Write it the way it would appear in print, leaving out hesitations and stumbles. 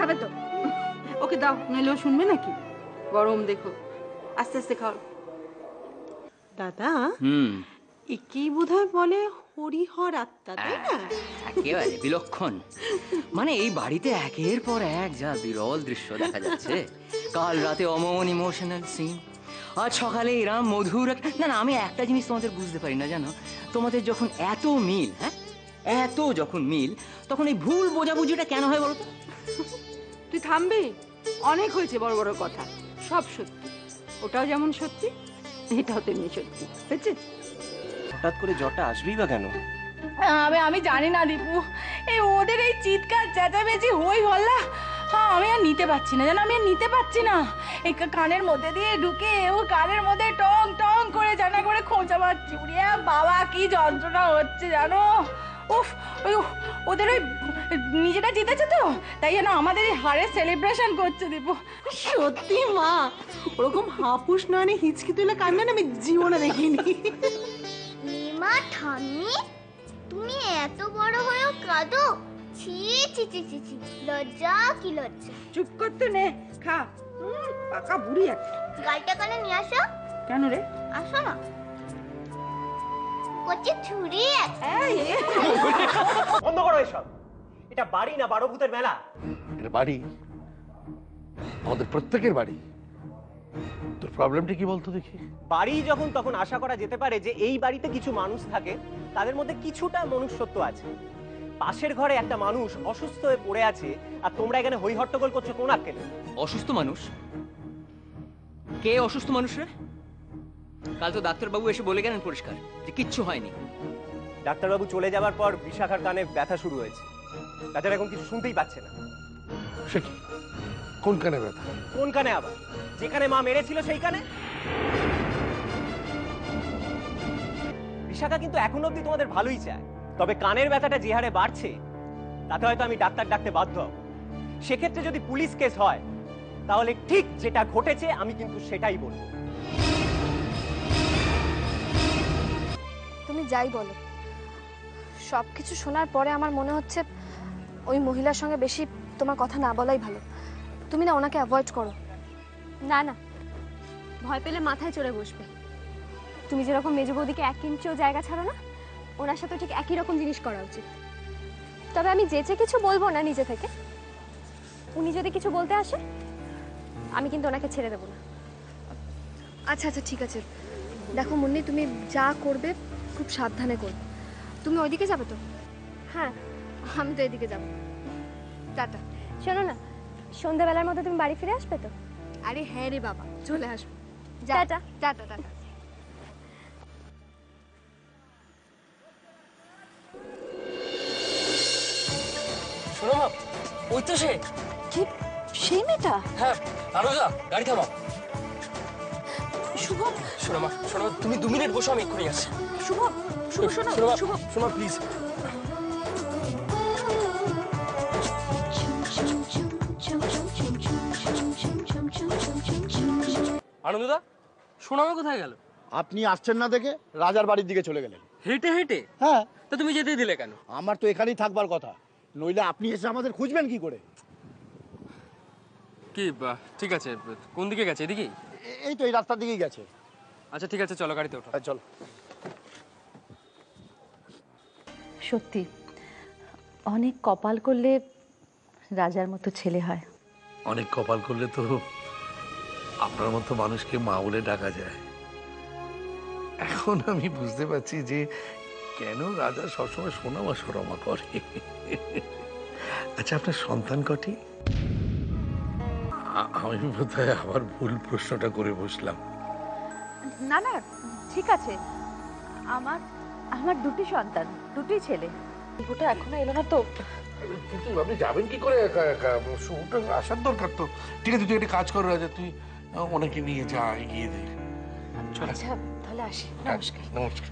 খাবে তো? ওকে দাও, নাহলে ও শুনবে নাকি? গরম দেখো, আস্তে আস্তে খাও। দাদা একেই বোধহয় বলে হরিহর আত্মা, তাই না? একেবারে বিলক্ষণ। মানে এই বাড়িতে একের পর এক যা বিরল দৃশ্য দেখা যাচ্ছে। কাল রাতে অমন ইমোশনাল সিন, আজ সকালে এরাম মধুর না না, আমি একটা জিনিস তোমাদের বুঝতে পারি না জানো, তোমাদের যখন এত মিল, হ্যাঁ এত যখন মিল, তখন এই ভুল বোঝাবুঝিটা কেন হয় বলো তো? তুই থামবি? অনেক হয়েছে বড় বড় কথা, সব সত্যি। ওটাও যেমন সত্যি, এটাও তেমনি সত্যি হয়েছে। হঠাৎ করে জ্বরটা আসবেই বা কেন? আমি জানি না দীপু, এই ওদের এই চিৎকার চেঁচামেচি হই হল্লা আমি আর নিতে পারছি না, জানো আমি আর নিতে পারছি না। এই কানের মধ্যে দিয়ে ঢুকে ও কানের মধ্যে টং টং করে জানা করে খোঁচা মারছি। উড়িয়া বাবা কি যন্ত্রণা হচ্ছে জানো। উফ, ওই ওদের ওই নিজেটা জিতেছে তো, তাই যেন আমাদের এই হারের সেলিব্রেশন করছে দীপু। সত্যি মা, ওরকম হাপুস নয়নে হিচকি তুলে কান্না আমি জীবনে দেখিনি। মা ঠাম্মি, তুমি এত বড় হয়েও কাঁদো? ছি ছি ছি ছি ছি, লজ্জা কি লজ্জা। চুপ করতে নে, খা। পাকা বুড়ি একটা। গালটা কানে নিয়ে আসো। কেন রে? আসো না, কচি ছুরি। বন্ধ করো এসব। এটা বাড়ি না বারো ভূতের মেলা? এটা বাড়ি, আমাদের প্রত্যেকের বাড়ি। তোর প্রবলেমটা কি বলতো দেখি? বাড়ি যখন তখন আশা করা যেতে পারে যে এই বাড়িতে কিছু মানুষ থাকে, তাদের মধ্যে কিছুটা মনুষ্যত্ব আছে। পাশের ঘরে একটা মানুষ অসুস্থ হয়ে পড়ে আছে, আর তোমরা এখানে হই হট্টগোল করছো কোন আক্কেলে? অসুস্থ মানুষ? কে অসুস্থ মানুষ রে? কাল তো ডাক্তারবাবু এসে বলে গেলেন পরিষ্কার যে কিচ্ছু হয়নি। ডাক্তারবাবু চলে যাবার পর বিশাখার কানে ব্যথা শুরু হয়েছে, তাছাড়া এখন কিছু শুনতেই পাচ্ছে না। সে কি, কোন কানে ব্যথা? কোন কানে আবার? যেখানে মা মেরেছিল সেই কানে। বিশাখা কিন্তু এখন অব্দি তোমাদের ভালোই চায়, তবে কানের ব্যথাটা যে হারে বাড়ছে তাতে হয়তো আমি ডাক্তার ডাকতে বাধ্য হব। সেক্ষেত্রে যদি পুলিশ কেস হয় তাহলে ঠিক যেটা ঘটেছে আমি কিন্তু সেটাই বলবো। তুমি যাই বলো, সবকিছু শোনার পরে আমার মনে হচ্ছে ওই মহিলার সঙ্গে বেশি তোমার কথা না বলাই ভালো। তুমি না ওনাকে অ্যাভয়েড করো। না না, ভয় পেলে মাথায় চড়ে বসবে। তুমি যেরকম মেজ বৌদিকে 1 ইঞ্চিও জায়গা ছাড়ো না, ওনার সাথে ঠিক একই রকম জিনিস করা উচিত। তবে আমি যেচে কিছু বলবো না নিজে থেকে। উনি যদি কিছু বলতে আসে, আমি কিন্তু ওনাকে ছেড়ে দেবো না। আচ্ছা আচ্ছা ঠিক আছে, দেখো মুন্নি, তুমি যা করবে খুব সাবধানে করবে। তুমি ওইদিকে যাবে তো? হ্যাঁ, আমি তো এদিকে যাবো। টাটা। শোনো না, সন্ধ্যাবেলার মধ্যে তুমি বাড়ি ফিরে আসবে তো? আরে হ্যাঁ রে বাবা, চলে আসবো। টাটা। Tata tata. শোনো মা, ওই তো সে। কি, সেই মেয়েটা? হ্যাঁ, আনোজা গাড়ি থামাও। শুভ, শোনো মা, শোনো, তুমি 2 মিনিট বসো, আমি এক্ষুনি আসছি। শুভ, শুভ শোনো, শুভ। শোনো প্লিজ। আনন্দদা, সোনামা কোথায় গেল? আপনি আসছেন না দেখে রাজার বাড়ির দিকে চলে গেলেন। হেঁটে হেঁটে? হ্যাঁ। তা তুমি যেতে দিলে কেন? আমার তো এখানেই থাকবার কথা, নইলে আপনি এসে আমাদের খুঁজবেন কি করে? কি ঠিক আছে, কোন দিকে গেছে? এদিকেই? এই তো এই রাস্তার দিকেই গেছে। আচ্ছা ঠিক আছে, চলো গাড়িতে ওঠো। চলো। সত্যি অনেক কপাল করলে রাজার মতো ছেলে হয়। অনেক কপাল করলে তো আপনার মতো মানুষকে মা বলে ডাকা যায়। এখন আমি বুঝতে পারছি যে কেন রাজা সবসময় সোনামা সোনামা করে। আচ্ছা, আপনার সন্তান কটি? আমি বোধহয় আবার ভুল প্রশ্নটা করে বসলাম। না না, ঠিক আছে, আমার আমার 2টি সন্তান, 2টি ছেলে। ওটা এখনো এলো না তো। কিন্তু আপনি যাবেন কি করে? শুভটা আসার দরকার তো। ঠিক আছে, তুই একটা কাজ কর রাজা, তুই ওনাকে নিয়ে যা, এগিয়ে দে। আচ্ছা তাহলে আসি, নমস্কার। নমস্কার।